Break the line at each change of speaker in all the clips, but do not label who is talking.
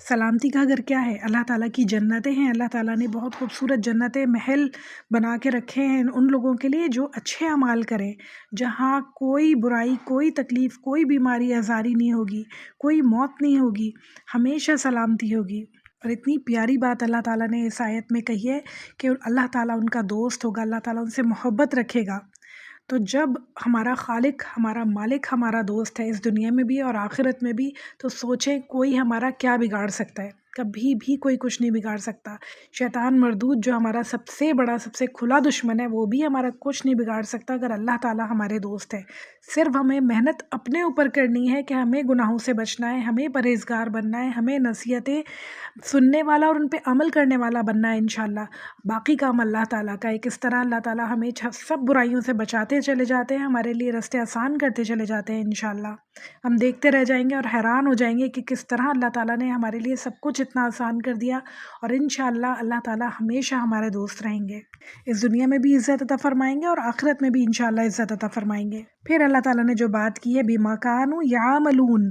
سلامتی کا گھر کیا ہے؟ اللہ تعالیٰ کی جنتیں ہیں۔ اللہ تعالیٰ نے بہت خوبصورت جنتیں، محل بنا کے رکھے ہیں ان لوگوں کے لیے جو اچھے اعمال کریں، جہاں کوئی برائی، کوئی تکلیف، کوئی بیماری آزاری نہیں ہوگی، کوئی موت نہیں ہوگی، ہمیشہ سلامتی ہوگی۔ اور اتنی پیاری بات اللہ تعالیٰ نے اس آیت میں کہی ہے کہ اللہ تعالیٰ ان کا دوست ہوگا، اللہ تعالیٰ ان سے محبت رکھے گا۔ تو جب ہمارا خالق، ہمارا مالک ہمارا دوست ہے اس دنیا میں بھی اور آخرت میں بھی، تو سوچیں کوئی ہمارا کیا بگاڑ سکتا ہے؟ کبھی بھی کوئی کچھ نہیں بگاڑ سکتا۔ شیطان مردود جو ہمارا سب سے بڑا، سب سے کھلا دشمن ہے، وہ بھی ہمارا کچھ نہیں بگاڑ سکتا اگر اللہ تعالیٰ ہمارے دوست ہے۔ صرف ہمیں محنت اپنے اوپر کرنی ہے کہ ہمیں گناہوں سے بچنا ہے، ہمیں پرہیزگار بننا ہے، ہمیں نصیحتیں سننے والا اور ان پہ عمل کرنے والا بننا ہے انشاءاللہ۔ باقی کام اللہ تعالیٰ کا ہے۔ کس طرح اللہ تعالیٰ ہمیں سب برائیوں سے بچاتے چلے جاتے ہیں، ہمارے لیے راستے آسان کرتے چلے جاتے ہیں انشاءاللہ۔ ہم دیکھتے رہ جائیں گے اور حیران ہو جائیں گے کہ کس طرح اللہ تعالیٰ نے ہمارے لیے سب کچھ اتنا آسان کر دیا، اور انشاءاللہ اللہ تعالیٰ ہمیشہ ہمارے دوست رہیں گے۔ اس دنیا میں بھی عزت عطا فرمائیں گے اور آخرت میں بھی انشاءاللہ عزت عطا فرمائیں گے۔ پھر اللہ تعالیٰ نے جو بات کی ہے بما کانوا یعملون،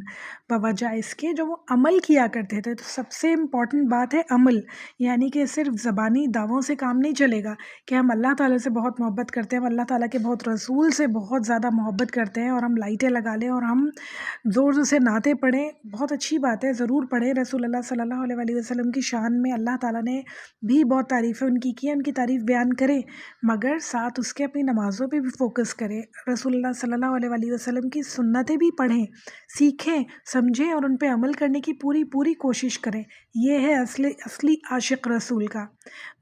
بوجہ اس کے جو وہ عمل کیا کرتے تھے۔ تو سب سے امپورٹنٹ بات ہے عمل، یعنی کہ صرف زبانی دعووں سے کام نہیں چلے گا کہ ہم اللہ تعالیٰ سے بہت محبت کرتے ہیں، ہم اللہ تعالیٰ کے بہت رسول سے بہت زیادہ محبت کرتے ہیں، اور ہم لائٹیں لگا لیں اور ہم زور زور سے نعتیں پڑھیں، بہت اچھی بات ہے، ضرور پڑھیں۔ رسول اللہ صلی اللہ علیہ وآلہ وسلم کی شان میں اللہ تعالیٰ نے بھی بہت تعریفیں ان کی ہیں، ان کی تعریف بیان کریں، مگر ساتھ اس کے اپنی نمازوں پہ بھی فوکس کریں، رسول اللہ صلی اللہ علیہ وآلہ وسلم کی سنتیں بھی پڑھیں، سیکھیں، سمجھیں اور ان پہ عمل کرنے کی پوری پوری کوشش کریں۔ یہ ہے اصلی عاشق رسول کا،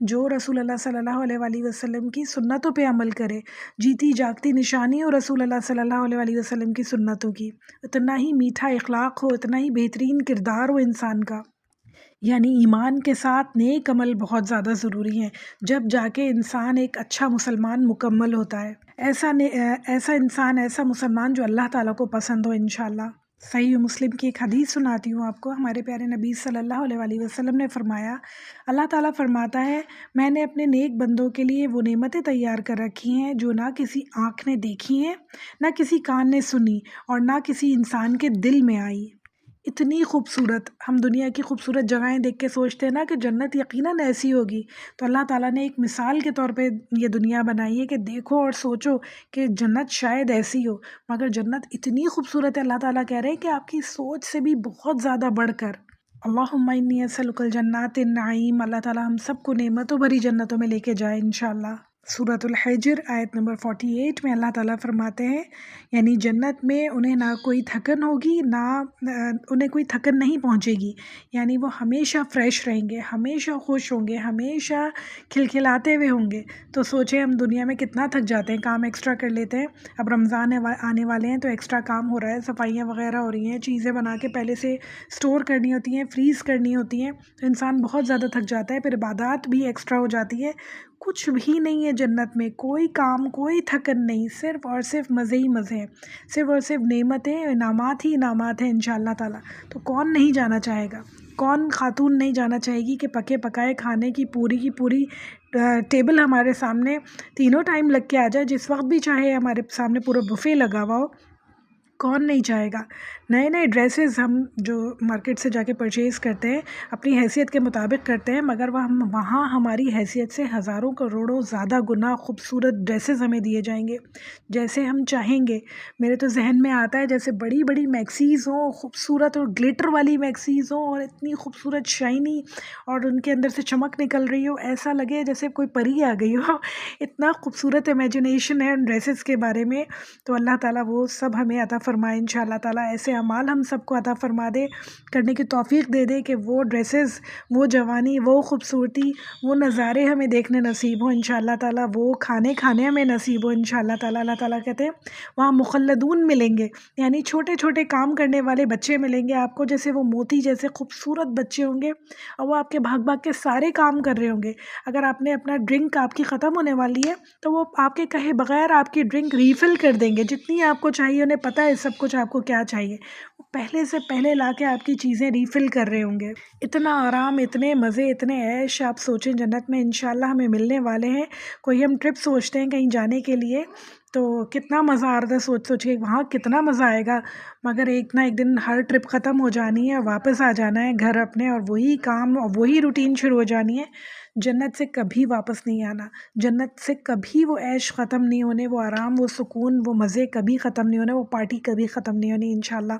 جو رسول اللہ صلی اللہ علیہ وآلہ وسلم کی سنتوں پہ عمل کرے، جیتی جاگتی نشانی ہو رسول اللہ صلی اللہ علیہ وآلہ وسلم کی سنتوں کی، اتنا ہی میٹھا اخلاق ہو، اتنا ہی بہترین کردار ہو انسان کا۔ یعنی ایمان کے ساتھ نیک عمل بہت زیادہ ضروری ہیں، جب جا کے انسان ایک اچھا مسلمان مکمل ہوتا ہے، ایسا انسان، ایسا مسلمان جو اللہ تعالیٰ کو پسند ہو انشاءاللہ۔ صحیح مسلم کی ایک حدیث سناتی ہوں آپ کو۔ ہمارے پیارے نبی صلی اللہ علیہ وآلہ وسلم نے فرمایا، اللہ تعالیٰ فرماتا ہے، میں نے اپنے نیک بندوں کے لیے وہ نعمتیں تیار کر رکھی ہیں جو نہ کسی آنکھ نے دیکھی ہیں، نہ کسی کان نے سنی، اور نہ کسی انسان کے دل میں آئی۔ اتنی خوبصورت، ہم دنیا کی خوبصورت جگہیں دیکھ کے سوچتے ہیں نا کہ جنت یقیناً ایسی ہوگی، تو اللہ تعالیٰ نے ایک مثال کے طور پہ یہ دنیا بنائی ہے کہ دیکھو اور سوچو کہ جنت شاید ایسی ہو، مگر جنت اتنی خوبصورت ہے، اللہ تعالیٰ کہہ رہے ہیں کہ آپ کی سوچ سے بھی بہت زیادہ بڑھ کر۔ اللہم انی اسألک الجنات النعیم، اللہ تعالیٰ ہم سب کو نعمتوں بھری جنتوں میں لے کے جائے انشاءاللہ۔ سورۃ الحجر آیت نمبر 48 میں اللہ تعالیٰ فرماتے ہیں، یعنی جنت میں انہیں نہ کوئی تھکن ہوگی، نہ انہیں کوئی تھکن نہیں پہنچے گی، یعنی وہ ہمیشہ فریش رہیں گے، ہمیشہ خوش ہوں گے، ہمیشہ کھلکھلاتے ہوئے ہوں گے۔ تو سوچیں ہم دنیا میں کتنا تھک جاتے ہیں، کام ایکسٹرا کر لیتے ہیں، اب رمضان آنے والے ہیں تو ایکسٹرا کام ہو رہا ہے، صفائیاں وغیرہ ہو رہی ہیں، چیزیں بنا کے پہلے سے اسٹور کرنی ہوتی ہیں، فریز کرنی ہوتی ہیں، تو انسان بہت زیادہ تھک جاتا ہے، پھر عبادات بھی ایکسٹرا ہو جاتی ہے۔ کچھ بھی نہیں ہے جنت میں، کوئی کام، کوئی تھکن نہیں، صرف اور صرف مزے ہی مزے ہیں، صرف اور صرف نعمتیں، انعامات ہی انعامات ہیں انشاءاللہ تعالیٰ۔ تو کون نہیں جانا چاہے گا، کون خاتون نہیں جانا چاہے گی کہ پکے پکائے کھانے کی پوری ٹیبل ہمارے سامنے تینوں ٹائم لگ کے آ جائے، جس وقت بھی چاہے ہمارے سامنے پورا بفے لگا ہوا ہو، کون نہیں چاہے گا۔ نئے نئے ڈریسز ہم جو مارکیٹ سے جا کے پرچیز کرتے ہیں اپنی حیثیت کے مطابق کرتے ہیں، مگر وہاں ہماری حیثیت سے ہزاروں کروڑوں زیادہ گنا خوبصورت ڈریسز ہمیں دیے جائیں گے جیسے ہم چاہیں گے۔ میرے تو ذہن میں آتا ہے جیسے بڑی بڑی میکسیز ہوں، خوبصورت اور گلیٹر والی میکسیز ہوں، اور اتنی خوبصورت شائنی، اور ان کے اندر سے چمک نکل رہی ہو، ایسا لگے جیسے کوئی پری آ گئی ہو۔ اتنا خوبصورت امیجنیشن ہے ان ڈریسز کے بارے میں، تو اللہ تعالیٰ وہ سب ہمیں عطا فرمائے انشاءاللہ تعالیٰ، ایسے اعمال ہم سب کو عطا فرما دے، کرنے کی توفیق دے دے کہ وہ ڈریسز، وہ جوانی، وہ خوبصورتی، وہ نظارے ہمیں دیکھنے نصیب ہوں انشاءاللہ تعالیٰ، وہ کھانے ہمیں نصیب ہو انشاءاللہ تعالیٰ۔ اللہ تعالیٰ کہتے ہیں وہاں مخلدون ملیں گے، یعنی چھوٹے چھوٹے کام کرنے والے بچے ملیں گے آپ کو، جیسے وہ موتی جیسے خوبصورت بچے ہوں گے، اور وہ آپ کے بھاگ بھاگ کے سارے کام کر رہے ہوں گے۔ اگر آپ نے اپنا ڈرنک آپ کی ختم ہونے والی ہے تو وہ آپ کے کہے بغیر آپ کی ڈرنک ریفل کر دیں گے، جتنی آپ کو چاہیے، انہیں پتہ ہے سب کچھ آپ کو کیا چاہیے، وہ پہلے سے پہلے لا کے آپ کی چیزیں ریفل کر رہے ہوں گے۔ اتنا آرام، اتنے مزے، اتنے عیش آپ سوچیں جنت میں انشاءاللہ ہمیں ملنے والے ہیں۔ کوئی ہم ٹرپ سوچتے ہیں کہیں جانے کے لیے، تو کتنا مزہ آ رہا تھا سوچ سوچ کے وہاں کتنا مزہ آئے گا، مگر ایک نہ ایک دن ہر ٹرپ ختم ہو جانی ہے، واپس آ جانا ہے گھر اپنے، اور وہی کام اور وہی روٹین شروع ہو جانی ہے۔ جنت سے کبھی واپس نہیں آنا، جنت سے کبھی وہ عیش ختم نہیں ہونے، وہ آرام، وہ سکون، وہ مزے کبھی ختم نہیں ہونے، وہ پارٹی کبھی ختم نہیں ہونی انشاءاللہ۔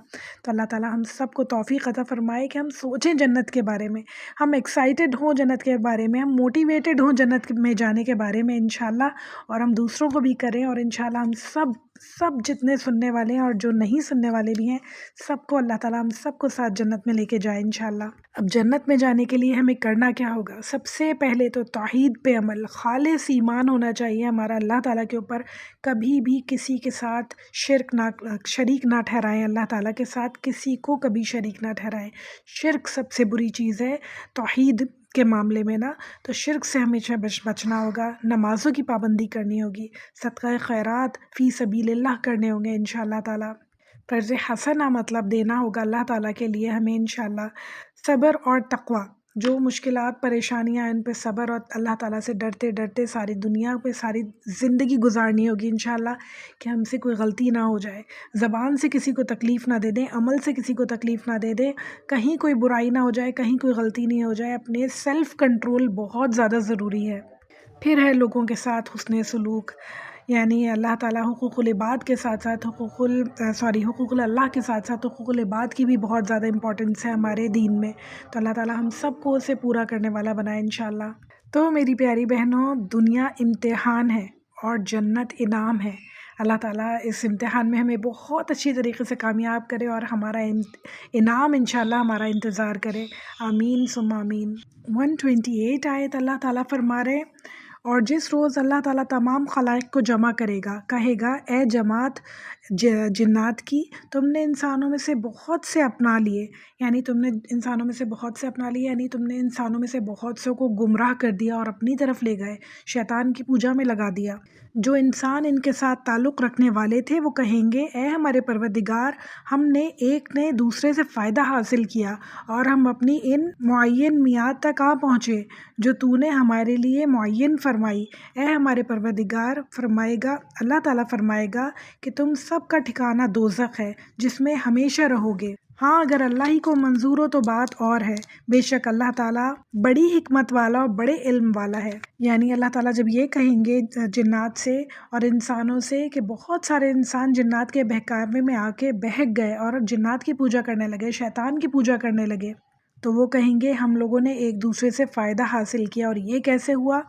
تو اللہ تعالیٰ ہم سب کو توفیق عطا فرمائے کہ ہم سوچیں جنت کے بارے میں، ہم ایکسائٹیڈ ہوں جنت کے بارے میں، ہم موٹیویٹڈ ہوں جنت میں جانے کے بارے میں انشاءاللہ، اور ہم دوسروں کو بھی کریں، اور انشاءاللہ ہم سب جتنے سننے والے ہیں اور جو نہیں سننے والے بھی ہیں، سب کو اللہ تعالیٰ ہم سب کو ساتھ جنت میں لے کے جائے انشاءاللہ۔ اب جنت میں جانے کے لیے ہمیں کرنا کیا ہوگا؟ سب سے پہلے تو توحید پہ عمل، خالص ایمان ہونا چاہیے ہمارا اللہ تعالیٰ کے اوپر، کبھی بھی کسی کے ساتھ شریک نہ ٹھہرائیں، اللہ تعالیٰ کے ساتھ کسی کو کبھی شریک نہ ٹھہرائیں۔ شرک سب سے بری چیز ہے توحید کے معاملے میں نا، تو شرک سے ہمیشہ بچنا ہوگا، نمازوں کی پابندی کرنی ہوگی، صدقہ خیرات فی سبیل اللہ کرنے ہوں گے انشاءاللہ تعالیٰ، قرض حسنہ مطلب دینا ہوگا اللہ تعالیٰ کے لیے ہمیں انشاءاللہ، صبر اور تقوی، جو مشکلات پریشانیاں ان پہ صبر اور اللہ تعالیٰ سے ڈرتے ڈرتے ساری دنیا پہ ساری زندگی گزارنی ہوگی انشاءاللہ، کہ ہم سے کوئی غلطی نہ ہو جائے، زبان سے کسی کو تکلیف نہ دے دیں، عمل سے کسی کو تکلیف نہ دے دیں، کہیں کوئی برائی نہ ہو جائے، کہیں کوئی غلطی نہیں ہو جائے، اپنے سیلف کنٹرول بہت زیادہ ضروری ہے۔ پھر ہے لوگوں کے ساتھ حسن سلوک، یعنی اللہ تعالیٰ حقوق العباد کے ساتھ ساتھ حقوق اللہ کے ساتھ ساتھ حقوق العباد کی بھی بہت زیادہ امپورٹنس ہے ہمارے دین میں، تو اللہ تعالیٰ ہم سب کو اسے پورا کرنے والا بنائے انشاءاللہ۔ تو میری پیاری بہنوں، دنیا امتحان ہے اور جنت انعام ہے، اللہ تعالیٰ اس امتحان میں ہمیں بہت اچھی طریقے سے کامیاب کرے اور ہمارا انعام انشاءاللہ ہمارا انتظار کرے، آمین ثم آمین۔ 128 آیت اللہ تعالیٰ فرما رہے، اور جس روز اللہ تعالیٰ تمام خلائق کو جمع کرے گا، کہے گا اے جماعت جنات کی، تم نے انسانوں میں سے بہت سے اپنا لیے، یعنی تم نے انسانوں میں سے بہت سے اپنا لیے، یعنی تم نے انسانوں میں سے بہت سے کو گمراہ کر دیا اور اپنی طرف لے گئے، شیطان کی پوجا میں لگا دیا۔ جو انسان ان کے ساتھ تعلق رکھنے والے تھے وہ کہیں گے اے ہمارے پروردگار، ہم نے ایک نے دوسرے سے فائدہ حاصل کیا اور ہم اپنی ان معین میعاد تک آ پہنچے جو تو نے ہمارے لیے معین فرمائی۔ اے ہمارے پروردگار، فرمائے گا اللہ تعالیٰ فرمائے گا کہ تم سب کا ٹھکانہ دوزخ ہے جس میں ہمیشہ رہو گے۔ ہاں اگر اللہ ہی کو منظور ہو تو بات اور ہے، بے شک اللہ تعالیٰ بڑی حکمت والا اور بڑے علم والا ہے۔ یعنی اللہ تعالیٰ جب یہ کہیں گے جنات سے اور انسانوں سے کہ بہت سارے انسان جنات کے بہکاوے میں آ کے بہک گئے اور جنات کی پوجا کرنے لگے، شیطان کی پوجا کرنے لگے، تو وہ کہیں گے ہم لوگوں نے ایک دوسرے سے فائدہ حاصل کیا، اور یہ کیسے ہوا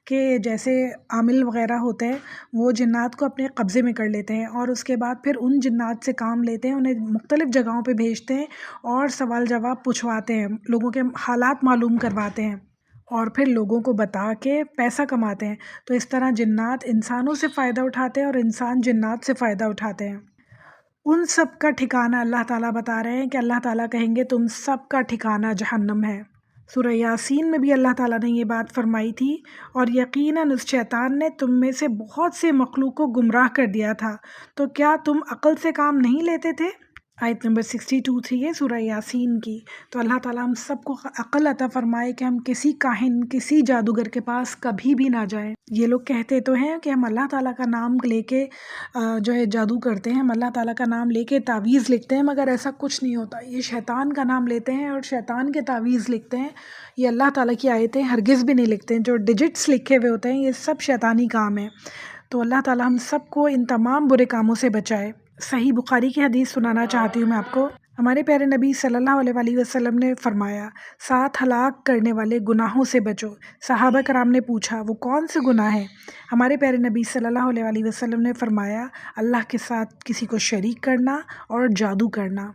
کہ جیسے عامل وغیرہ ہوتے ہیں وہ جنات کو اپنے قبضے میں کر لیتے ہیں اور اس کے بعد پھر ان جنات سے کام لیتے ہیں، انہیں مختلف جگہوں پہ بھیجتے ہیں اور سوال جواب پوچھواتے ہیں، لوگوں کے حالات معلوم کرواتے ہیں اور پھر لوگوں کو بتا کے پیسہ کماتے ہیں۔ تو اس طرح جنات انسانوں سے فائدہ اٹھاتے ہیں اور انسان جنات سے فائدہ اٹھاتے ہیں۔ ان سب کا ٹھکانہ اللہ تعالیٰ بتا رہے ہیں کہ اللہ تعالیٰ کہیں گے تم سب کا ٹھکانہ جہنم ہے۔ سورہ یاسین میں بھی اللہ تعالیٰ نے یہ بات فرمائی تھی، اور یقیناً اس شیطان نے تم میں سے بہت سے مخلوق کو گمراہ کر دیا تھا، تو کیا تم عقل سے کام نہیں لیتے تھے؟ آیت نمبر 62 تھی یہ سورہ یاسین کی۔ تو اللہ تعالیٰ ہم سب کو عقل عطا فرمائے کہ ہم کسی کاہن، کسی جادوگر کے پاس کبھی بھی نہ جائیں۔ یہ لوگ کہتے تو ہیں کہ ہم اللہ تعالیٰ کا نام لے کے جو ہے جادو کرتے ہیں، ہم اللہ تعالیٰ کا نام لے کے تعویذ لکھتے ہیں، مگر ایسا کچھ نہیں ہوتا، یہ شیطان کا نام لیتے ہیں اور شیطان کے تعویذ لکھتے ہیں، یہ اللہ تعالیٰ کی آیتیں ہرگز بھی نہیں لکھتے ہیں، جو ڈیجٹس لکھے ہوئے ہوتے ہیں یہ سب شیطانی کام ہے۔ تو اللہ تعالیٰ ہم سب کو ان تمام برے کاموں سے بچائے۔ صحیح بخاری کی حدیث سنانا چاہتی ہوں میں آپ کو۔ ہمارے پیارے نبی صلی اللہ علیہ وآلہ وسلم نے فرمایا 7 ہلاک کرنے والے گناہوں سے بچو۔ صحابہ کرام نے پوچھا وہ کون سے گناہ ہیں؟ ہمارے پیارے نبی صلی اللہ علیہ وآلہ وسلم نے فرمایا اللہ کے ساتھ کسی کو شریک کرنا اور جادو کرنا،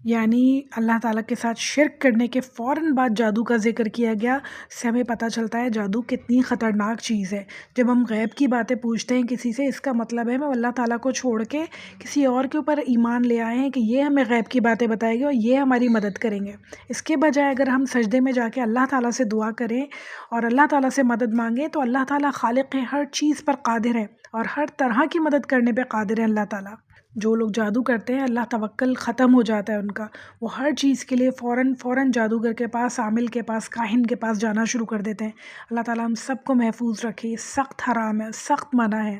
یعنی اللہ تعالیٰ کے ساتھ شرک کرنے کے فوراً بعد جادو کا ذکر کیا گیا، اس سے ہمیں پتہ چلتا ہے جادو کتنی خطرناک چیز ہے۔ جب ہم غیب کی باتیں پوچھتے ہیں کسی سے، اس کا مطلب ہے ہم اللہ تعالیٰ کو چھوڑ کے کسی اور کے اوپر ایمان لے آئے ہیں کہ یہ ہمیں غیب کی باتیں بتائے گی اور یہ ہماری مدد کریں گے۔ اس کے بجائے اگر ہم سجدے میں جا کے اللہ تعالیٰ سے دعا کریں اور اللہ تعالیٰ سے مدد مانگیں، تو اللہ تعالیٰ خالق ہے، ہر چیز پر قادر ہے اور ہر طرح کی مدد کرنے پہ قادر ہے اللہ تعالیٰ۔ جو لوگ جادو کرتے ہیں اللہ توکل ختم ہو جاتا ہے ان کا، وہ ہر چیز کے لیے فوراً جادوگر کے پاس، عامل کے پاس، کاہن کے پاس جانا شروع کر دیتے ہیں۔ اللہ تعالیٰ ہم سب کو محفوظ رکھے، سخت حرام ہے، سخت منع ہے۔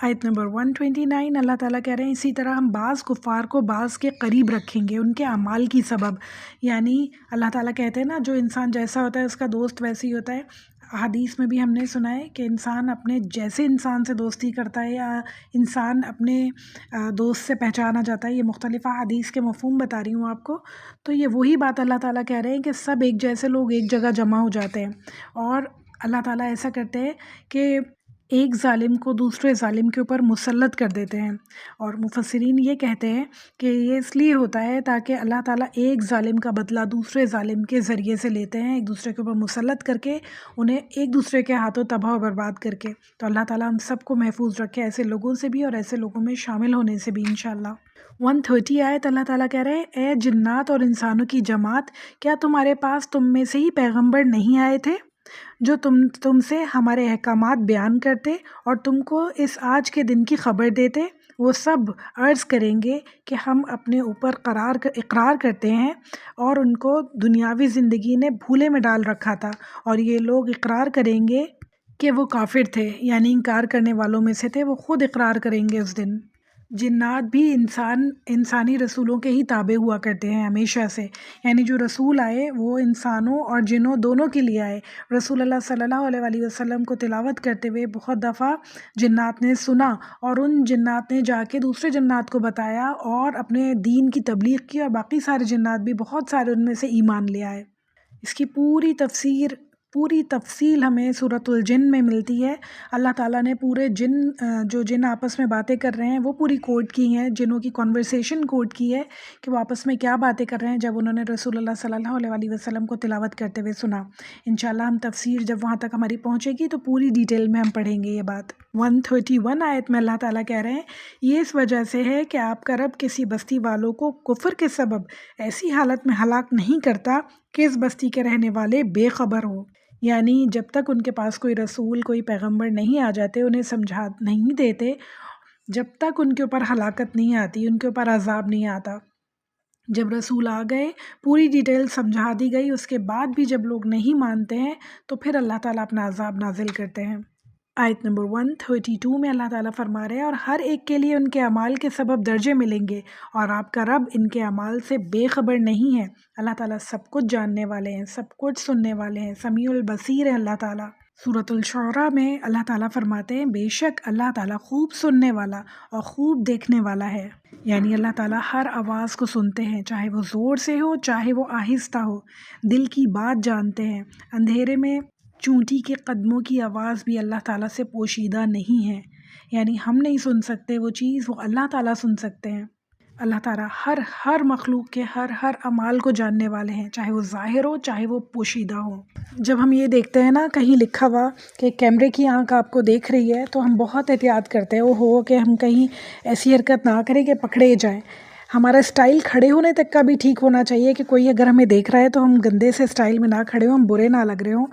آیت نمبر 129 اللہ تعالیٰ کہہ رہے ہیں اسی طرح ہم بعض کفار کو بعض کے قریب رکھیں گے ان کے اعمال کی سبب. یعنی اللہ تعالیٰ کہتے ہیں نا جو انسان جیسا ہوتا ہے اس کا دوست ویسے ہی ہوتا ہے. حدیث میں بھی ہم نے سنا ہے کہ انسان اپنے جیسے انسان سے دوستی کرتا ہے یا انسان اپنے دوست سے پہچانا جاتا ہے. یہ مختلف حدیث کے مفہوم بتا رہی ہوں آپ کو. تو یہ وہی بات اللہ تعالیٰ کہہ رہے ہیں کہ سب ایک جیسے لوگ ایک جگہ جمع ہو جاتے ہیں اور اللہ تعالیٰ ایسا کرتے ہیں کہ ایک ظالم کو دوسرے ظالم کے اوپر مسلط کر دیتے ہیں. اور مفسرین یہ کہتے ہیں کہ یہ اس لیے ہوتا ہے تاکہ اللہ تعالیٰ ایک ظالم کا بدلہ دوسرے ظالم کے ذریعے سے لیتے ہیں، ایک دوسرے کے اوپر مسلط کر کے انہیں ایک دوسرے کے ہاتھوں تباہ و برباد کر کے. تو اللہ تعالیٰ ہم سب کو محفوظ رکھے ایسے لوگوں سے بھی اور ایسے لوگوں میں شامل ہونے سے بھی انشاءاللہ. 130 آیت اللہ تعالیٰ کہہ رہے ہیں اے جنات اور انسانوں کی جماعت، کیا تمہارے پاس تم میں سے ہی پیغمبر نہیں آئے تھے جو تم سے ہمارے احکامات بیان کرتے اور تم کو اس آج کے دن کی خبر دیتے؟ وہ سب عرض کریں گے کہ ہم اپنے اوپر اقرار کرتے ہیں اور ان کو دنیاوی زندگی نے بھولے میں ڈال رکھا تھا، اور یہ لوگ اقرار کریں گے کہ وہ کافر تھے، یعنی انکار کرنے والوں میں سے تھے. وہ خود اقرار کریں گے اس دن. جنات بھی انسانی رسولوں کے ہی تابع ہوا کرتے ہیں ہمیشہ سے، یعنی جو رسول آئے وہ انسانوں اور جنوں دونوں کے لیے آئے. رسول اللہ صلی اللہ علیہ وآلہ وسلم کو تلاوت کرتے ہوئے بہت دفعہ جنات نے سنا اور ان جنات نے جا کے دوسرے جنات کو بتایا اور اپنے دین کی تبلیغ کی، اور باقی سارے جنات بھی بہت سارے ان میں سے ایمان لے آئے. اس کی پوری تفصیل ہمیں سورۃ الجن میں ملتی ہے. اللہ تعالیٰ نے پورے جو جن آپس میں باتیں کر رہے ہیں وہ پوری کوڈ کی ہیں، جنوں کی کنورسیشن کوڈ کی ہے کہ وہ آپس میں کیا باتیں کر رہے ہیں جب انہوں نے رسول اللہ صلی اللہ علیہ وآلہ وسلم کو تلاوت کرتے ہوئے سنا. انشاءاللہ ہم تفسیر جب وہاں تک ہماری پہنچے گی تو پوری ڈیٹیل میں ہم پڑھیں گے یہ بات. 131 آیت میں اللہ تعالیٰ کہہ رہے ہیں یہ اس وجہ سے ہے کہ آپ کا رب کسی بستی والوں کو کفر کے سبب ایسی حالت میں ہلاک نہیں کرتا کہ اس بستی کے رہنے والے بے خبر ہوں. یعنی جب تک ان کے پاس کوئی رسول کوئی پیغمبر نہیں آ جاتے، انہیں سمجھا نہیں دیتے، جب تک ان کے اوپر ہلاکت نہیں آتی، ان کے اوپر عذاب نہیں آتا. جب رسول آ گئے، پوری ڈیٹیل سمجھا دی گئی، اس کے بعد بھی جب لوگ نہیں مانتے ہیں تو پھر اللہ تعالیٰ اپنا عذاب نازل کرتے ہیں. آیت نمبر 132 میں اللہ تعالیٰ فرما رہے ہیں اور ہر ایک کے لیے ان کے اعمال کے سبب درجے ملیں گے اور آپ کا رب ان کے اعمال سے بے خبر نہیں ہے. اللہ تعالیٰ سب کچھ جاننے والے ہیں، سب کچھ سننے والے ہیں، سمیع البصیر ہے اللہ تعالیٰ. سورۃ الشعراء میں اللہ تعالیٰ فرماتے ہیں بے شک اللہ تعالیٰ خوب سننے والا اور خوب دیکھنے والا ہے. یعنی اللہ تعالیٰ ہر آواز کو سنتے ہیں، چاہے وہ زور سے ہو چاہے وہ آہستہ ہو. دل کی بات جانتے ہیں. اندھیرے میں چونٹی کے قدموں کی آواز بھی اللہ تعالیٰ سے پوشیدہ نہیں ہے، یعنی ہم نہیں سن سکتے وہ چیز، وہ اللہ تعالیٰ سن سکتے ہیں. اللہ تعالیٰ ہر مخلوق کے ہر عمال کو جاننے والے ہیں، چاہے وہ ظاہر ہو چاہے وہ پوشیدہ ہو. جب ہم یہ دیکھتے ہیں نا کہیں لکھا ہوا کہ کیمرے کی آنکھ آپ کو دیکھ رہی ہے تو ہم بہت احتیاط کرتے ہیں، وہ ہو کہ ہم کہیں ایسی حرکت نہ کریں کہ پکڑے جائیں. ہمارا اسٹائل کھڑے ہونے تک کا بھی ٹھیک ہونا چاہیے کہ کوئی اگر ہمیں دیکھ رہا ہے تو ہم گندے سے اسٹائل میں نہ کھڑے ہوں، ہم برے نہ لگ رہے ہوں،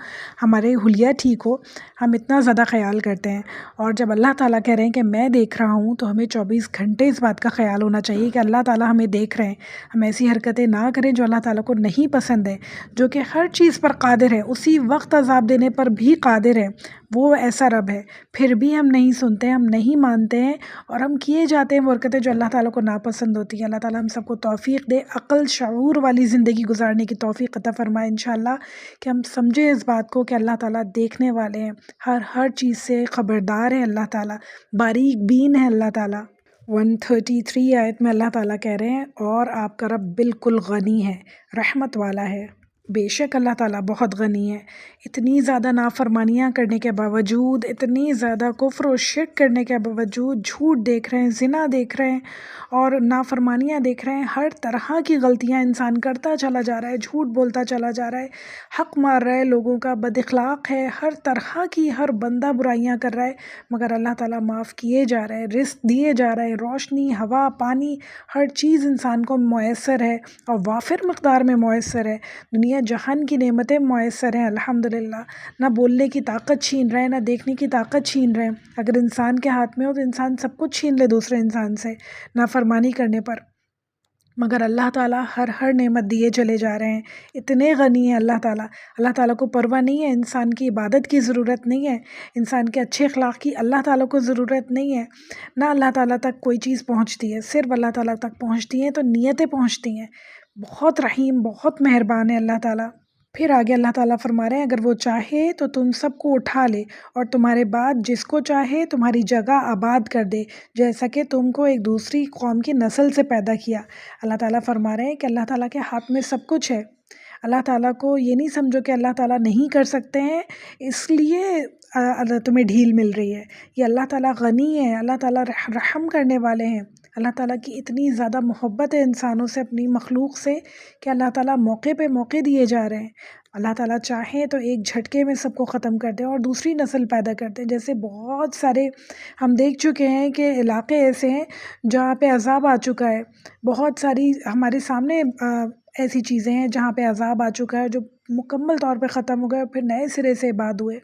ہمارے حلیہ ٹھیک ہو. ہم اتنا زیادہ خیال کرتے ہیں. اور جب اللہ تعالیٰ کہہ رہے ہیں کہ میں دیکھ رہا ہوں تو ہمیں 24 گھنٹے اس بات کا خیال ہونا چاہیے کہ اللہ تعالیٰ ہمیں دیکھ رہے ہیں. ہم ایسی حرکتیں نہ کریں جو اللہ تعالیٰ کو نہیں پسند ہے، جو کہ ہر چیز پر قادر ہے، اسی وقت عذاب دینے پر بھی قادر ہے. وہ ایسا رب ہے، پھر بھی ہم نہیں سنتے، ہم نہیں مانتے ہیں اور ہم کیے جاتے ہیں وہ حرکتیں جو اللہ تعالیٰ کو ناپسند ہوتی ہیں. اللہ تعالیٰ ہم سب کو توفیق دے، عقل شعور والی زندگی گزارنے کی توفیق عطا فرمائے انشاءاللہ، کہ ہم سمجھیں اس بات کو کہ اللہ تعالیٰ دیکھنے والے ہیں، ہر چیز سے خبردار ہے، اللہ تعالیٰ باریک بین ہے اللہ تعالیٰ. 133 آیت میں اللہ تعالیٰ کہہ رہے ہیں اور آپ کا رب بالکل غنی ہے، رحمت والا ہے. بے شک اللہ تعالیٰ بہت غنی ہے. اتنی زیادہ نافرمانیاں کرنے کے باوجود، اتنی زیادہ کفر و شرک کرنے کے باوجود، جھوٹ دیکھ رہے ہیں، زنا دیکھ رہے ہیں اور نافرمانیاں دیکھ رہے ہیں، ہر طرح کی غلطیاں انسان کرتا چلا جا رہا ہے، جھوٹ بولتا چلا جا رہا ہے، حق مار رہا ہے لوگوں کا، بد اخلاق ہے، ہر طرح کی ہر بندہ برائیاں کر رہا ہے، مگر اللہ تعالیٰ معاف کیے جا رہے ہیں، رزق دیے جا رہے ہیں، روشنی، ہوا، پانی، ہر چیز انسان کو میسر ہے اور وافر مقدار میں میسر ہے. دنیا جہان کی نعمتیں میسر ہیں الحمدللہ. نہ بولنے کی طاقت چھین رہے ہیں، نہ دیکھنے کی طاقت چھین رہے ہیں. اگر انسان کے ہاتھ میں ہو تو انسان سب کچھ چھین لے دوسرے انسان سے نافرمانی کرنے پر. مگر اللہ تعالیٰ ہر نعمت دیے چلے جا رہے ہیں، اتنے غنی ہیں اللہ تعالیٰ۔ اللہ تعالیٰ کو پرواہ نہیں ہے انسان کی عبادت کی ضرورت نہیں ہے، انسان کے اچھے اخلاق کی اللہ تعالیٰ کو ضرورت نہیں ہے، نہ اللہ تعالیٰ تک کوئی چیز پہنچتی ہے، صرف اللہ تعالیٰ تک پہنچتی ہیں تو نیتیں پہنچتی ہیں۔ بہت رحیم، بہت مہربان ہے اللہ تعالیٰ۔ پھر آگے اللہ تعالیٰ فرما رہے ہیں اگر وہ چاہے تو تم سب کو اٹھا لے اور تمہارے بعد جس کو چاہے تمہاری جگہ آباد کر دے، جیسا کہ تم کو ایک دوسری قوم کی نسل سے پیدا کیا۔ اللہ تعالیٰ فرما رہے ہیں کہ اللہ تعالیٰ کے ہاتھ میں سب کچھ ہے۔ اللہ تعالیٰ کو یہ نہیں سمجھو کہ اللہ تعالیٰ نہیں کر سکتے ہیں اس لیے تمہیں ڈھیل مل رہی ہے۔ یہ اللہ تعالیٰ غنی ہے، اللہ تعالیٰ رحم کرنے والے ہیں۔ اللہ تعالیٰ کی اتنی زیادہ محبت ہے انسانوں سے، اپنی مخلوق سے، کہ اللہ تعالیٰ موقع پہ موقع دیے جا رہے ہیں۔ اللہ تعالیٰ چاہیں تو ایک جھٹکے میں سب کو ختم کر دیں اور دوسری نسل پیدا کر دیں۔ جیسے بہت سارے ہم دیکھ چکے ہیں کہ علاقے ایسے ہیں جہاں پہ عذاب آ چکا ہے، بہت ساری ہمارے سامنے ایسی چیزیں ہیں جہاں پہ عذاب آ چکا ہے جو مکمل طور پہ ختم ہو گئے اور پھر نئے سرے سے آباد ہوئے۔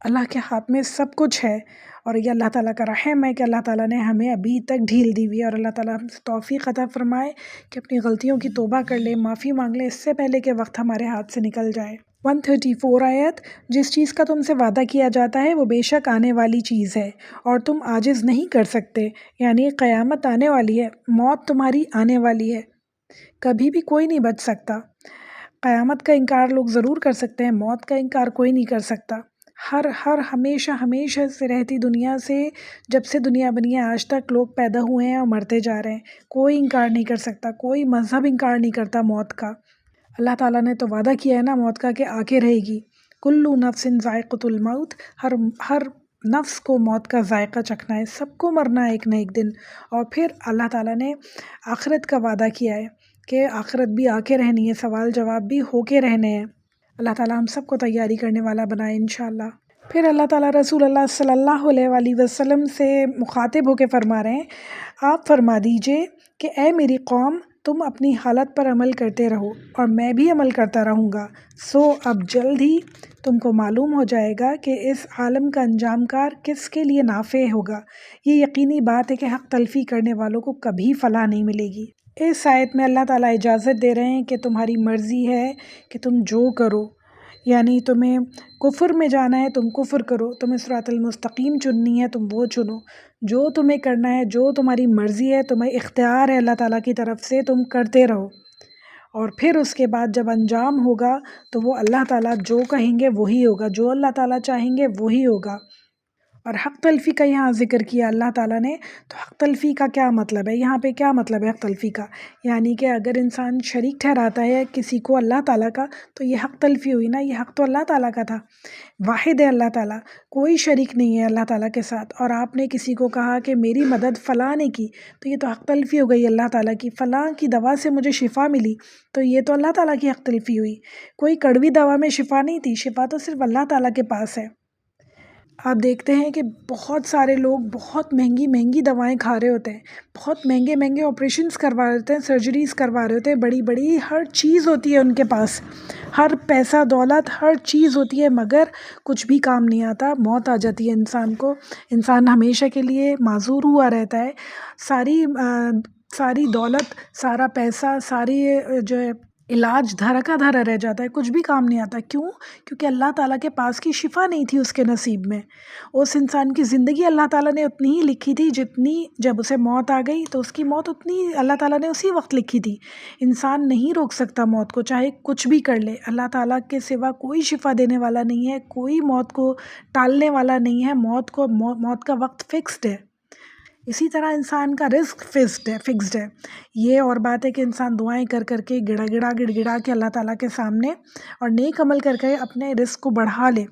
اللہ کے ہاتھ میں سب کچھ ہے اور یہ اللہ تعالیٰ کا رحم ہے کہ اللہ تعالیٰ نے ہمیں ابھی تک ڈھیل دی ہوئی ہے، اور اللہ تعالیٰ ہم سے توفیق عطا فرمائے کہ اپنی غلطیوں کی توبہ کر لیں، معافی مانگ لیں اس سے پہلے کہ وقت ہمارے ہاتھ سے نکل جائے۔ 134 آیت، جس چیز کا تم سے وعدہ کیا جاتا ہے وہ بے شک آنے والی چیز ہے اور تم عاجز نہیں کر سکتے، یعنی قیامت آنے والی ہے، موت تمہاری آنے والی ہے، کبھی بھی کوئی نہیں بچ سکتا۔ قیامت کا انکار لوگ ضرور کر سکتے ہیں، موت کا انکار کوئی نہیں کر سکتا۔ ہمیشہ سے رہتی دنیا سے، جب سے دنیا بنی ہے آج تک لوگ پیدا ہوئے ہیں اور مرتے جا رہے ہیں، کوئی انکار نہیں کر سکتا، کوئی مذہب انکار نہیں کرتا موت کا۔ اللہ تعالیٰ نے تو وعدہ کیا ہے نا موت کا کہ آ کے رہے گی۔ کلو نفس ذائقۃ الموت، ہر نفس کو موت کا ذائقہ چکھنا ہے، سب کو مرنا ہے ایک نہ ایک دن۔ اور پھر اللہ تعالیٰ نے آخرت کا وعدہ کیا ہے کہ آخرت بھی آ کے رہنی ہے، سوال جواب بھی ہو کے رہنے ہیں۔ اللہ تعالیٰ ہم سب کو تیاری کرنے والا بنائے انشاءاللہ۔ پھر اللہ تعالیٰ رسول اللہ صلی اللہ علیہ وآلہ وسلم سے مخاطب ہو کے فرما رہے ہیں، آپ فرما دیجئے کہ اے میری قوم، تم اپنی حالت پر عمل کرتے رہو اور میں بھی عمل کرتا رہوں گا، سو اب جلد ہی تم کو معلوم ہو جائے گا کہ اس عالم کا انجام کار کس کے لیے نافع ہوگا۔ یہ یقینی بات ہے کہ حق تلفی کرنے والوں کو کبھی فلاح نہیں ملے گی۔ اس آیت میں اللہ تعالیٰ اجازت دے رہے ہیں کہ تمہاری مرضی ہے کہ تم جو کرو، یعنی تمہیں کفر میں جانا ہے تم کفر کرو، تمہیں صراط المستقیم چننی ہے تم وہ چنو، جو تمہیں کرنا ہے، جو تمہاری مرضی ہے، تمہیں اختیار ہے اللہ تعالیٰ کی طرف سے، تم کرتے رہو۔ اور پھر اس کے بعد جب انجام ہوگا تو وہ اللہ تعالیٰ جو کہیں گے وہی ہوگا، جو اللہ تعالیٰ چاہیں گے وہی ہوگا۔ اور حق تلفی کا یہاں ذکر کیا اللہ تعالیٰ نے، تو حق تلفی کا کیا مطلب ہے یہاں پہ؟ کیا مطلب ہے حق تلفی کا؟ یعنی کہ اگر انسان شریک ٹھہراتا ہے کسی کو اللہ تعالیٰ کا تو یہ حق تلفی ہوئی نا، یہ حق تو اللہ تعالیٰ کا تھا۔ واحد ہے اللہ تعالیٰ، کوئی شریک نہیں ہے اللہ تعالیٰ کے ساتھ، اور آپ نے کسی کو کہا کہ میری مدد فلاں نے کی تو یہ تو حق تلفی ہو گئی اللہ تعالیٰ کی۔ فلاں کی دوا سے مجھے شفا ملی تو یہ تو اللہ تعالیٰ کی حق تلفی ہوئی۔ کوئی کڑوی دوا میں شفا نہیں تھی، شفا تو صرف اللہ تعالیٰ کے پاس ہے۔ آپ دیکھتے ہیں کہ بہت سارے لوگ بہت مہنگی مہنگی دوائیں کھا رہے ہوتے ہیں، بہت مہنگے مہنگے آپریشنز کروا رہے ہوتے ہیں، سرجریز کروا رہے ہوتے ہیں، بڑی بڑی ہر چیز ہوتی ہے ان کے پاس، ہر پیسہ دولت ہر چیز ہوتی ہے، مگر کچھ بھی کام نہیں آتا، موت آ جاتی ہے انسان کو، انسان ہمیشہ کے لیے معذور ہوا رہتا ہے۔ ساری دولت، سارا پیسہ، ساری جو ہے علاج دھرا کا دھرا رہ جاتا ہے، کچھ بھی کام نہیں آتا۔ کیوں؟ کیونکہ اللہ تعالیٰ کے پاس کی شفا نہیں تھی اس کے نصیب میں۔ اس انسان کی زندگی اللہ تعالیٰ نے اتنی ہی لکھی تھی جتنی، جب اسے موت آ گئی تو اس کی موت اتنی اللہ تعالیٰ نے اسی وقت لکھی تھی۔ انسان نہیں روک سکتا موت کو، چاہے کچھ بھی کر لے، اللہ تعالیٰ کے سوا کوئی شفا دینے والا نہیں ہے، کوئی موت کو ٹالنے والا نہیں ہے، موت کا وقت فکسڈ ہے۔ اسی طرح انسان کا رزق فکسڈ ہے۔ یہ اور بات ہے کہ انسان دعائیں کر کر کے گڑ گڑا کے اللہ تعالیٰ کے سامنے اور نیک عمل کر کے اپنے رزق کو بڑھا لے،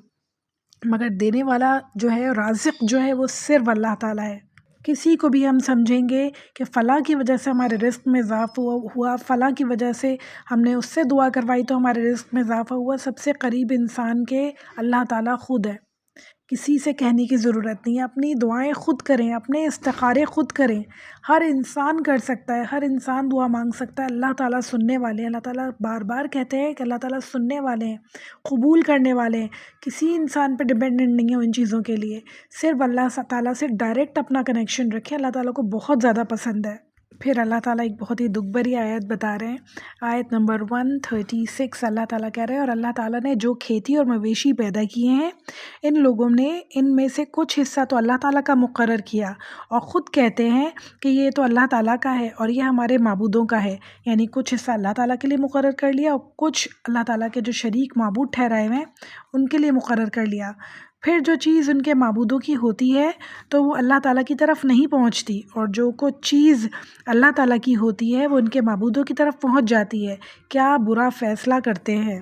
مگر دینے والا جو ہے، رازق جو ہے، وہ صرف اللہ تعالیٰ ہے۔ کسی کو بھی ہم سمجھیں گے کہ فلاں کی وجہ سے ہمارے رزق میں اضافہ ہوا، فلاں کی وجہ سے ہم نے اس سے دعا کروائی تو ہمارے رزق میں اضافہ ہوا، سب سے قریب انسان کے اللہ تعالیٰ خود ہے۔ کسی سے کہنے کی ضرورت نہیں ہے، اپنی دعائیں خود کریں، اپنے استخارے خود کریں۔ ہر انسان کر سکتا ہے، ہر انسان دعا مانگ سکتا ہے، اللہ تعالیٰ سننے والے ہیں۔ اللہ تعالیٰ بار بار کہتے ہیں کہ اللہ تعالیٰ سننے والے ہیں، قبول کرنے والے ہیں، کسی انسان پہ ڈیپینڈنٹ نہیں ہو ان چیزوں کے لیے، صرف اللہ تعالیٰ سے ڈائریکٹ اپنا کنیکشن رکھیں، اللہ تعالیٰ کو بہت زیادہ پسند ہے۔ پھر اللہ تعالیٰ ایک بہت ہی دکھ بھری آیت بتا رہے ہیں، آیت نمبر 136 اللہ تعالیٰ کہہ رہے ہیں، اور اللہ تعالیٰ نے جو کھیتی اور مویشی پیدا کیے ہیں ان لوگوں نے ان میں سے کچھ حصہ تو اللہ تعالیٰ کا مقرر کیا اور خود کہتے ہیں کہ یہ تو اللہ تعالیٰ کا ہے اور یہ ہمارے معبودوں کا ہے، یعنی کچھ حصہ اللہ تعالیٰ کے لیے مقرر کر لیا اور کچھ اللہ تعالیٰ کے جو شریک معبود ٹھہرائے ہوئے ہیں ان کے لیے مقرر کر لیا۔ پھر جو چیز ان کے معبودوں کی ہوتی ہے تو وہ اللہ تعالیٰ کی طرف نہیں پہنچتی، اور جو کچھ چیز اللہ تعالیٰ کی ہوتی ہے وہ ان کے معبودوں کی طرف پہنچ جاتی ہے۔ کیا برا فیصلہ کرتے ہیں،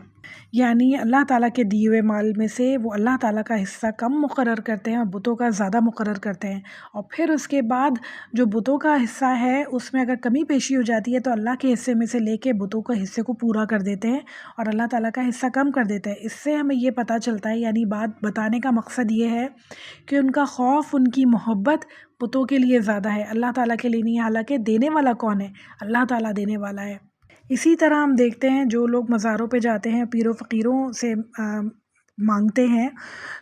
یعنی اللہ تعالیٰ کے دیے ہوئے مال میں سے وہ اللہ تعالیٰ کا حصہ کم مقرر کرتے ہیں اور بتوں کا زیادہ مقرر کرتے ہیں، اور پھر اس کے بعد جو بتوں کا حصہ ہے اس میں اگر کمی پیشی ہو جاتی ہے تو اللہ کے حصے میں سے لے کے بتوں کے حصے کو پورا کر دیتے ہیں اور اللہ تعالیٰ کا حصہ کم کر دیتے ہیں۔ اس سے ہمیں یہ پتہ چلتا ہے، یعنی بات بتانے کا مقصد یہ ہے کہ ان کا خوف، ان کی محبت بتوں کے لیے زیادہ ہے، اللہ تعالیٰ کے لیے نہیں، حالانکہ دینے والا کون ہے؟ اللہ تعالیٰ دینے والا ہے۔ اسی طرح ہم دیکھتے ہیں جو لوگ مزاروں پہ جاتے ہیں، پیر و فقیروں سے مانگتے ہیں،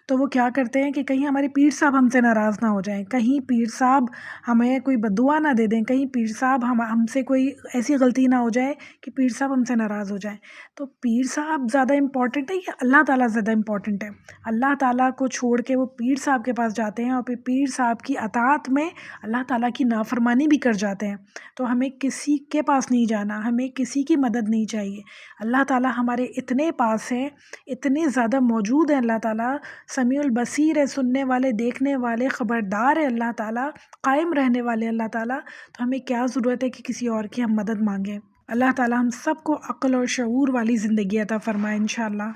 تو وہ کیا کرتے ہیں کہ کہیں ہمارے پیر صاحب ہم سے ناراض نہ ہو جائیں، کہیں پیر صاحب ہمیں کوئی بددعا نہ دے دیں، کہیں پیر صاحب ہم سے کوئی ایسی غلطی نہ ہو جائے کہ پیر صاحب ہم سے ناراض ہو جائیں۔ تو پیر صاحب زیادہ امپورٹنٹ ہے یا اللہ تعالیٰ زیادہ امپورٹنٹ ہے؟ اللہ تعالیٰ کو چھوڑ کے وہ پیر صاحب کے پاس جاتے ہیں اور پھر پیر صاحب کی اطاعت میں اللہ تعالیٰ کی نافرمانی بھی کر جاتے ہیں۔ تو ہمیں کسی کے پاس نہیں جانا، ہمیں کسی کی مدد نہیں چاہیے، اللہ تعالیٰ ہمارے اتنے پاس ہیں، اتنے زیادہ موجود ہیں، اللہ تعالیٰ سمیع البصیر ہے، سننے والے، دیکھنے والے، خبردار ہے اللہ تعالیٰ، قائم رہنے والے اللہ تعالیٰ، تو ہمیں کیا ضرورت ہے کہ کسی اور کی ہم مدد مانگیں۔ اللہ تعالیٰ ہم سب کو عقل اور شعور والی زندگی عطا فرمائے انشاءاللہ۔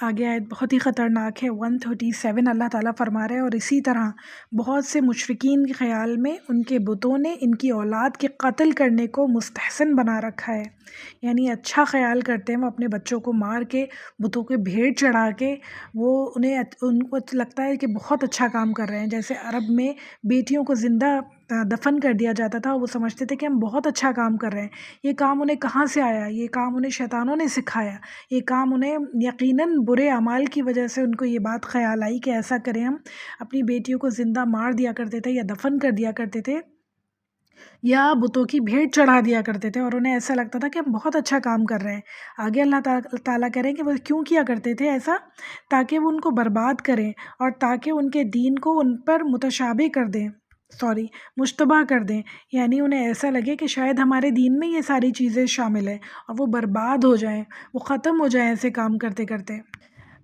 آگے آیت بہت ہی خطرناک ہے، 137 اللہ تعالیٰ فرما رہے ہیں، اور اسی طرح بہت سے مشرکین کے خیال میں ان کے بتوں نے ان کی اولاد کے قتل کرنے کو مستحسن بنا رکھا ہے، یعنی اچھا خیال کرتے ہیں، وہ اپنے بچوں کو مار کے بتوں کے بھیڑ چڑھا کے ان کو لگتا ہے کہ بہت اچھا کام کر رہے ہیں، جیسے عرب میں بیٹیوں کو زندہ دفن کر دیا جاتا تھا، وہ سمجھتے تھے کہ ہم بہت اچھا کام کر رہے ہیں۔ یہ کام انہیں کہاں سے آیا؟ یہ کام انہیں شیطانوں نے سکھایا، یہ کام انہیں یقیناً برے اعمال کی وجہ سے ان کو یہ بات خیال آئی کہ ایسا کریں، ہم اپنی بیٹیوں کو زندہ مار دیا کرتے تھے یا دفن کر دیا کرتے تھے یا بتوں کی بھیڑ چڑھا دیا کرتے تھے، اور انہیں ایسا لگتا تھا کہ ہم بہت اچھا کام کر رہے ہیں۔ آگے اللہ تعالیٰ کہہ رہے ہیں کہ وہ کیوں کیا کرتے تھے ایسا؟ تاکہ وہ ان کو برباد کریں اور تاکہ ان کے دین کو ان پر مشتبہ کر دیں، یعنی انہیں ایسا لگے کہ شاید ہمارے دین میں یہ ساری چیزیں شامل ہیں اور وہ برباد ہو جائیں، وہ ختم ہو جائیں ایسے کام کرتے کرتے۔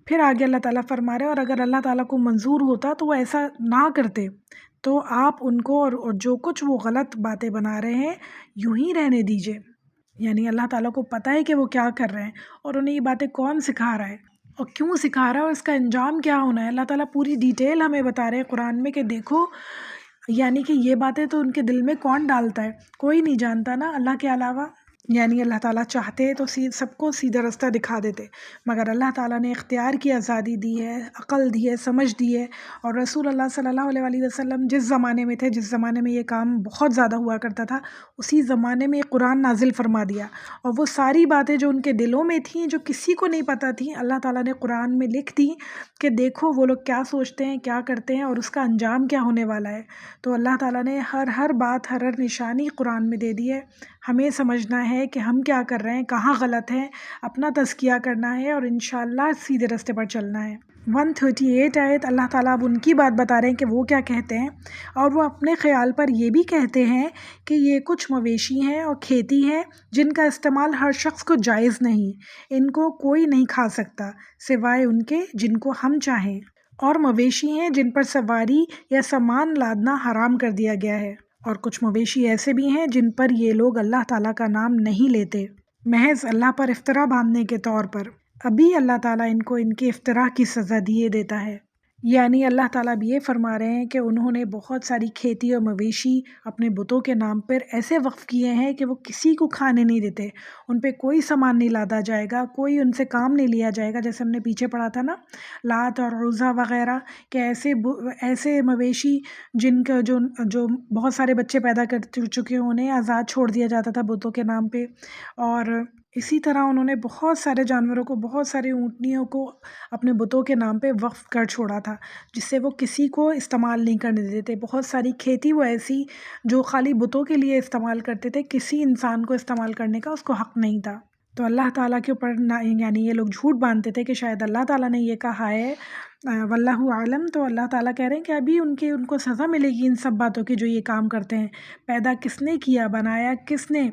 پھر آگے اللہ تعالیٰ فرما رہے ہیں، اور اگر اللہ تعالیٰ کو منظور ہوتا تو وہ ایسا نہ کرتے، تو آپ ان کو اور جو کچھ وہ غلط باتیں بنا رہے ہیں یوں ہی رہنے دیجئے، یعنی اللہ تعالیٰ کو پتہ ہے کہ وہ کیا کر رہے ہیں اور انہیں یہ باتیں کون سکھا رہا ہے اور کیوں سکھا رہا ہے اور اس کا انجام کیا ہونا ہے۔ اللہ تعالیٰ پوری ڈیٹیل ہمیں بتا رہے ہیں قرآن میں کہ دیکھو، یعنی کہ یہ باتیں تو ان کے دل میں کون ڈالتا ہے؟ کوئی نہیں جانتا نا اللہ کے علاوہ، یعنی اللہ تعالیٰ چاہتے تو سب کو سیدھا رستہ دکھا دیتے، مگر اللہ تعالیٰ نے اختیار کی آزادی دی ہے، عقل دی ہے، سمجھ دی ہے، اور رسول اللہ صلی اللہ علیہ وآلہ وسلم جس زمانے میں تھے، جس زمانے میں یہ کام بہت زیادہ ہوا کرتا تھا، اسی زمانے میں قرآن نازل فرما دیا، اور وہ ساری باتیں جو ان کے دلوں میں تھیں، جو کسی کو نہیں پتہ تھیں، اللہ تعالیٰ نے قرآن میں لکھ دی کہ دیکھو وہ لوگ کیا سوچتے ہیں، کیا کرتے ہیں، اور اس کا انجام کیا ہونے والا ہے۔ تو اللہ تعالیٰ نے ہر بات، ہر نشانی قرآن میں دے دی ہے، ہمیں سمجھنا ہے کہ ہم کیا کر رہے ہیں، کہاں غلط ہے، اپنا تزکیہ کرنا ہے اور انشاءاللہ سیدھے راستے پر چلنا ہے۔ 138 آیت اللہ تعالیٰ اب ان کی بات بتا رہے ہیں کہ وہ کیا کہتے ہیں، اور وہ اپنے خیال پر یہ بھی کہتے ہیں کہ یہ کچھ مویشی ہیں اور کھیتی ہے جن کا استعمال ہر شخص کو جائز نہیں، ان کو کوئی نہیں کھا سکتا سوائے ان کے جن کو ہم چاہیں، اور مویشی ہیں جن پر سواری یا سامان لادنا حرام کر دیا گیا ہے، اور کچھ مویشی ایسے بھی ہیں جن پر یہ لوگ اللہ تعالیٰ کا نام نہیں لیتے، محض اللہ پر افطرا باندھنے کے طور پر۔ ابھی اللہ تعالیٰ ان کو ان کے افطرا کی سزا دیے دیتا ہے، یعنی اللہ تعالیٰ بھی یہ فرما رہے ہیں کہ انہوں نے بہت ساری کھیتی اور مویشی اپنے بتوں کے نام پر ایسے وقف کیے ہیں کہ وہ کسی کو کھانے نہیں دیتے، ان پہ کوئی سامان نہیں لادا جائے گا، کوئی ان سے کام نہیں لیا جائے گا، جیسے ہم نے پیچھے پڑھا تھا نا لات اور عزا وغیرہ، کہ ایسے مویشی جن کا جو بہت سارے بچے پیدا کر چکے، انہیں آزاد چھوڑ دیا جاتا تھا بتوں کے نام پہ، اور اسی طرح انہوں نے بہت سارے جانوروں کو، بہت سارے اونٹنیوں کو اپنے بتوں کے نام پہ وقف کر چھوڑا تھا، جس سے وہ کسی کو استعمال نہیں کرنے دیتے. بہت ساری کھیتی وہ ایسی جو خالی بتوں کے لیے استعمال کرتے تھے، کسی انسان کو استعمال کرنے کا اس کو حق نہیں تھا. تو اللہ تعالیٰ کے اوپر یعنی یہ لوگ جھوٹ باندھتے تھے کہ شاید اللہ تعالیٰ نے یہ کہا ہے، واللہ عالم. تو اللہ تعالیٰ کہہ رہے ہیں کہ ابھی ان کو سزا ملے گی ان سب باتوں کی جو یہ کام کرتے ہیں. پیدا کس نے کیا، بنایا کس نے،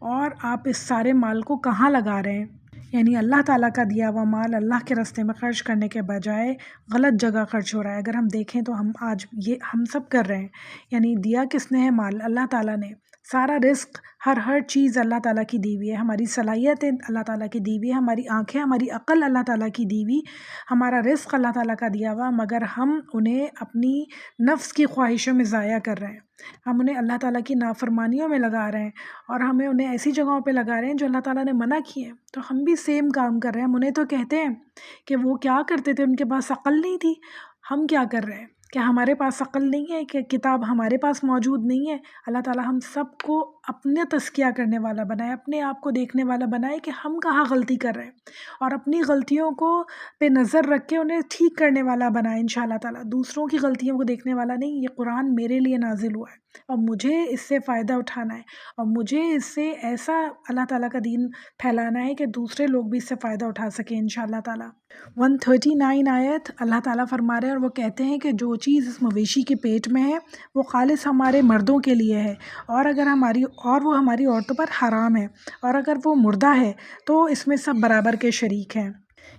اور آپ اس سارے مال کو کہاں لگا رہے ہیں؟ یعنی اللہ تعالیٰ کا دیا ہوا مال اللہ کے راستے میں خرچ کرنے کے بجائے غلط جگہ خرچ ہو رہا ہے. اگر ہم دیکھیں تو ہم سب کر رہے ہیں. یعنی دیا کس نے ہے مال؟ اللہ تعالیٰ نے. سارا رزق، ہر چیز اللہ تعالیٰ کی دی ہوئی ہے. ہماری صلاحیتیں اللہ تعالیٰ کی دی ہوئی ہے، ہماری آنکھیں، ہماری عقل اللہ تعالیٰ کی دی ہوئی، ہمارا رزق اللہ تعالیٰ کا دیا ہوا، مگر ہم انہیں اپنی نفس کی خواہشوں میں ضائع کر رہے ہیں. ہم انہیں اللہ تعالیٰ کی نافرمانیوں میں لگا رہے ہیں، اور ہمیں انہیں ایسی جگہوں پہ لگا رہے ہیں جو اللہ تعالیٰ نے منع کی ہے. تو ہم بھی سیم کام کر رہے ہیں. ہم انہیں تو کہتے ہیں کہ وہ کیا کرتے تھے، ان کے پاس عقل نہیں تھی. ہم کیا کر رہے ہیں؟ کیا ہمارے پاس عقل نہیں ہے؟ کہ کتاب ہمارے پاس موجود نہیں ہے؟ اللہ تعالیٰ ہم سب کو اپنے تزکیہ کرنے والا بنائے، اپنے آپ کو دیکھنے والا بنائے کہ ہم کہاں غلطی کر رہے ہیں، اور اپنی غلطیوں کو پہ نظر رکھ کے انہیں ٹھیک کرنے والا بنائے انشاءاللہ تعالیٰ. دوسروں کی غلطیوں کو دیکھنے والا نہیں. یہ قرآن میرے لیے نازل ہوا ہے اور مجھے اس سے فائدہ اٹھانا ہے، اور مجھے اس سے ایسا اللہ تعالیٰ کا دین پھیلانا ہے کہ دوسرے لوگ بھی اس سے فائدہ اٹھا سکیں انشاءاللہ تعالیٰ. 139 آیت اللہ تعالیٰ فرما رہے ہیں، اور وہ کہتے ہیں کہ جو چیز اس مویشی کے پیٹ میں ہے وہ خالص ہمارے مردوں کے لیے ہے، اور وہ ہماری عورتوں پر حرام ہے، اور اگر وہ مردہ ہے تو اس میں سب برابر کے شریک ہیں.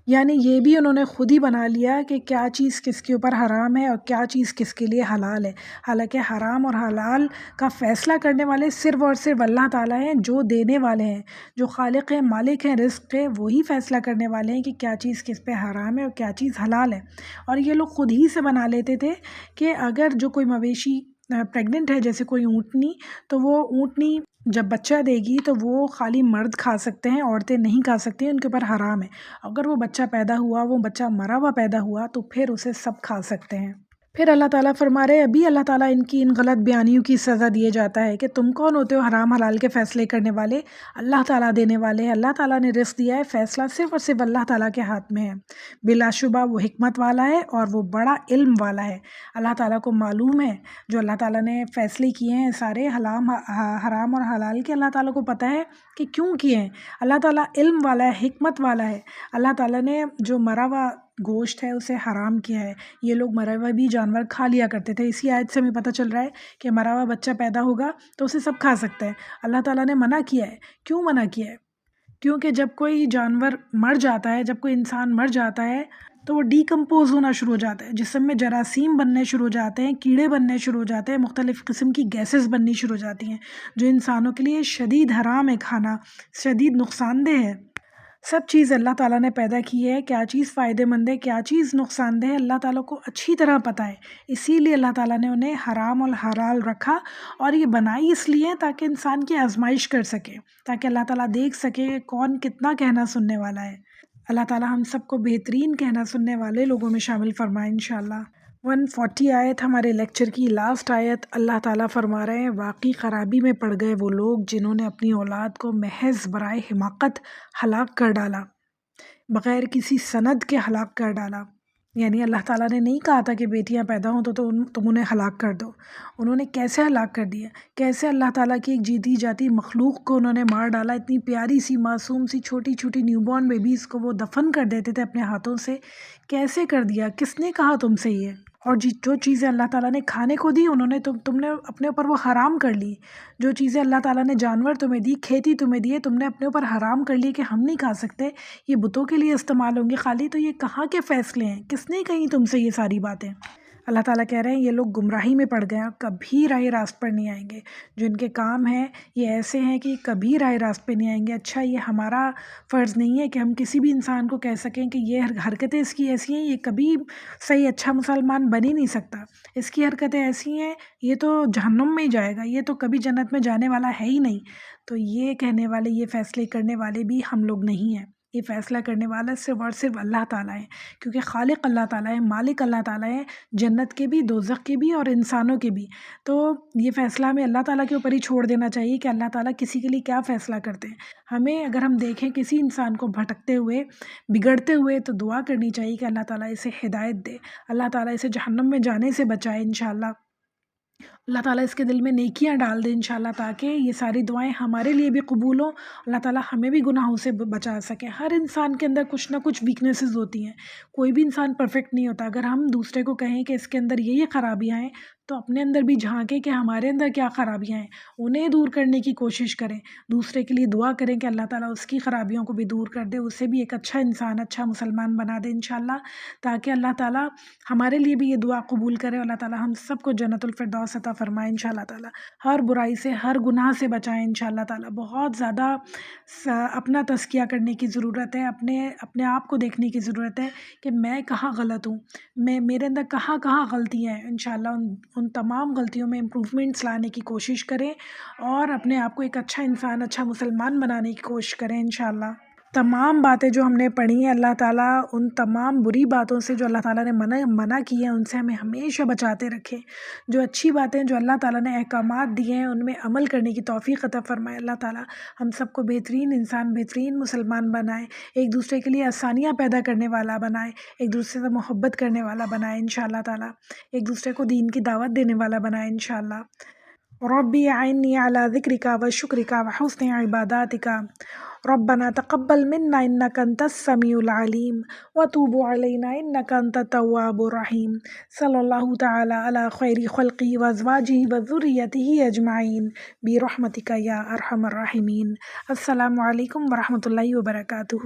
یعنی یہ بھی انہوں نے خود ہی بنا لیا کہ کیا چیز کس کے اوپر حرام ہے اور کیا چیز کس کے لیے حلال ہے. حالانکہ حرام اور حلال کا فیصلہ کرنے والے صرف اور صرف اللہ تعالیٰ ہیں، جو دینے والے ہیں، جو خالق ہیں، مالک ہیں رزق کے، وہی فیصلہ کرنے والے ہیں کہ کیا چیز کس پہ حرام ہے اور کیا چیز حلال ہے. اور یہ لوگ خود ہی سے بنا لیتے تھے کہ اگر جو کوئی مویشی پریگننٹ ہے، جیسے کوئی اونٹنی، تو وہ اونٹنی جب بچہ دے گی تو وہ خالی مرد کھا سکتے ہیں، عورتیں نہیں کھا سکتی، ان کے اوپر حرام ہے. اگر وہ بچہ پیدا ہوا، وہ بچہ مرا ہوا پیدا ہوا، تو پھر اسے سب کھا سکتے ہیں. پھر اللہ تعالیٰ فرما رہے، ابھی اللہ تعالیٰ ان غلط بیانیوں کی سزا دیے جاتا ہے کہ تم کون ہوتے ہو حرام حلال کے فیصلے کرنے والے؟ اللہ تعالیٰ دینے والے ہیں. اللہ تعالیٰ نے رزق دیا ہے، فیصلہ صرف اور صرف اللہ تعالیٰ کے ہاتھ میں ہے. بلا شبہ وہ حکمت والا ہے اور وہ بڑا علم والا ہے. اللہ تعالیٰ کو معلوم ہے جو اللہ تعالیٰ نے فیصلے کیے ہیں سارے حرام اور حلال کے، اللہ تعالیٰ کو پتہ ہے کہ کیوں کیے ہیں. اللہ تعالیٰ علم والا ہے، حکمت والا ہے. اللہ تعالیٰ نے جو مرا ہوا گوشت ہے اسے حرام کیا ہے. یہ لوگ مرے ہوئے بھی جانور کھا لیا کرتے تھے. اسی آیت سے ہمیں پتہ چل رہا ہے کہ مرا ہوا بچہ پیدا ہوگا تو اسے سب کھا سکتا ہے. اللہ تعالیٰ نے منع کیا ہے. کیوں منع کیا ہے؟ کیونکہ جب کوئی جانور مر جاتا ہے، جب کوئی انسان مر جاتا ہے تو وہ ڈیکمپوز ہونا شروع ہو جاتا ہے. جسم میں جراثیم بننے شروع ہو جاتے ہیں، کیڑے بننے شروع ہو جاتے ہیں، مختلف قسم کی گیسز بننی شروع ہو جاتی ہیں جو انسانوں کے لیے شدید حرام ہے کھانا، شدید نقصان دہ ہے. سب چیز اللہ تعالیٰ نے پیدا کی ہے، کیا چیز فائدہ مند ہے، کیا چیز نقصان دہ ہے، اللہ تعالیٰ کو اچھی طرح پتہ ہے. اسی لیے اللہ تعالیٰ نے انہیں حرام اور حلال رکھا، اور یہ بنائی اس لیے تاکہ انسان کی آزمائش کر سکے، تاکہ اللہ تعالیٰ دیکھ سکے کون کتنا کہنا سننے والا ہے. اللہ تعالیٰ ہم سب کو بہترین کہنا سننے والے لوگوں میں شامل فرمائے انشاءاللہ. 140 آیت ہمارے لیکچر کی لاسٹ آیت. اللہ تعالیٰ فرما رہے ہیں، واقعی خرابی میں پڑ گئے وہ لوگ جنہوں نے اپنی اولاد کو محض برائے حماقت ہلاک کر ڈالا، بغیر کسی سند کے ہلاک کر ڈالا. یعنی اللہ تعالیٰ نے نہیں کہا تھا کہ بیٹیاں پیدا ہوں تو تم انہیں ہلاک کر دو. انہوں نے کیسے ہلاک کر دیا؟ کیسے اللہ تعالیٰ کی ایک جیتی جاتی مخلوق کو انہوں نے مار ڈالا. اتنی پیاری سی معصوم سی چھوٹی چھوٹی نیو بورن بیبیز کو وہ دفن کر دیتے تھے اپنے ہاتھوں سے. کیسے کر دیا؟ کس نے کہا تم سے یہ؟ اور جو چیزیں اللہ تعالیٰ نے کھانے کو دی انہوں نے تم نے اپنے اوپر وہ حرام کر لی. جو چیزیں اللہ تعالیٰ نے جانور تمہیں دی، کھیتی تمہیں دی ہے، تم نے اپنے اوپر حرام کر لی کہ ہم نہیں کھا سکتے، یہ بتوں کے لیے استعمال ہوں گے خالی. تو یہ کہاں کے فیصلے ہیں؟ کس نے کہیں تم سے یہ ساری باتیں؟ اللہ تعالیٰ کہہ رہے ہیں یہ لوگ گمراہی میں پڑ گئے ہیں اور کبھی راہ راست پر نہیں آئیں گے. جو ان کے کام ہیں یہ ایسے ہیں کہ کبھی راہ راست پہ نہیں آئیں گے. اچھا، یہ ہمارا فرض نہیں ہے کہ ہم کسی بھی انسان کو کہہ سکیں کہ یہ حرکتیں اس کی ایسی ہیں، یہ کبھی صحیح اچھا مسلمان بن ہی نہیں سکتا، اس کی حرکتیں ایسی ہیں، یہ تو جہنم میں ہی جائے گا، یہ تو کبھی جنت میں جانے والا ہے ہی نہیں. تو یہ کہنے والے، یہ فیصلے کرنے والے بھی ہم لوگ نہیں ہیں. یہ فیصلہ کرنے والا صرف اور صرف اللہ تعالیٰ ہے، کیونکہ خالق اللہ تعالیٰ ہے، مالک اللہ تعالیٰ ہے، جنت کے بھی، دوزخ کے بھی اور انسانوں کے بھی۔ تو یہ فیصلہ ہمیں اللہ تعالیٰ کے اوپر ہی چھوڑ دینا چاہیے کہ اللہ تعالیٰ کسی کے لیے کیا فیصلہ کرتے ہیں۔ ہمیں اگر ہم دیکھیں کسی انسان کو بھٹکتے ہوئے، بگڑتے ہوئے، تو دعا کرنی چاہیے کہ اللہ تعالیٰ اسے ہدایت دے، اللہ تعالیٰ اسے جہنم میں جانے سے بچائے انشاءاللہ، اللہ تعالیٰ اس کے دل میں نیکیاں ڈال دے انشاءاللہ، تاکہ یہ ساری دعائیں ہمارے لیے بھی قبول ہوں، اللہ تعالیٰ ہمیں بھی گناہوں سے بچا سکے۔ ہر انسان کے اندر کچھ نہ کچھ ویکنیسز ہوتی ہیں، کوئی بھی انسان پرفیکٹ نہیں ہوتا۔ اگر ہم دوسرے کو کہیں کہ اس کے اندر یہ خرابیاں ہیں، تو اپنے اندر بھی جھانکیں کہ ہمارے اندر کیا خرابیاں ہیں، انہیں دور کرنے کی کوشش کریں، دوسرے کے لیے دعا کریں کہ اللہ تعالیٰ اس کی خرابیوں کو بھی دور کر دے، اسے بھی ایک اچھا انسان، اچھا مسلمان بنا دے انشاءاللہ، تاکہ اللہ تعالیٰ ہمارے لیے بھی یہ دعا قبول کرے، اللہ تعالیٰ ہم سب کو جنت الفردوس عطا فرمائے انشاءاللہ تعالیٰ، ہر برائی سے، ہر گناہ سے بچائیں انشاءاللہ تعالیٰ۔ بہت زیادہ اپنا تزکیہ کرنے کی ضرورت ہے، اپنے آپ کو دیکھنے کی ضرورت ہے کہ میں کہاں غلط ہوں، میرے اندر کہاں کہاں غلطیاں ہیں، انشاءاللہ ان تمام غلطیوں میں امپروومنٹس لانے کی کوشش کریں، اور اپنے آپ کو ایک اچھا انسان، اچھا مسلمان بنانے کی کوشش کریں انشاءاللہ۔ تمام باتیں جو ہم نے پڑھی ہیں، اللہ تعالیٰ ان تمام بری باتوں سے جو اللہ تعالیٰ نے منع کی ہیں، ان سے ہمیں ہمیشہ بچاتے رکھے، جو اچھی باتیں جو اللہ تعالیٰ نے احکامات دیے ہیں ان میں عمل کرنے کی توفیق عطا فرمائے اللہ تعالیٰ، ہم سب کو بہترین انسان، بہترین مسلمان بنائے، ایک دوسرے کے لیے آسانیاں پیدا کرنے والا بنائے، ایک دوسرے سے محبت کرنے والا بنائے انشاءاللہ تعالیٰ، ایک دوسرے کو دین کی دعوت دینے والا بنائے انشاءاللہ۔ ربی اعنی علی ذکرک و شکرک و حسن عباداتک، ربنا تقبل منا انک انت السمیع العلیم وتوب علینا انک انت التواب الرحیم، صلی اللہ تعالی علی خیر خلقہ وازواجہ وذریتہ اجمعین برحمتک یا ارحم الراحمین۔ السلام علیکم ورحمۃ اللہ وبرکاتہ۔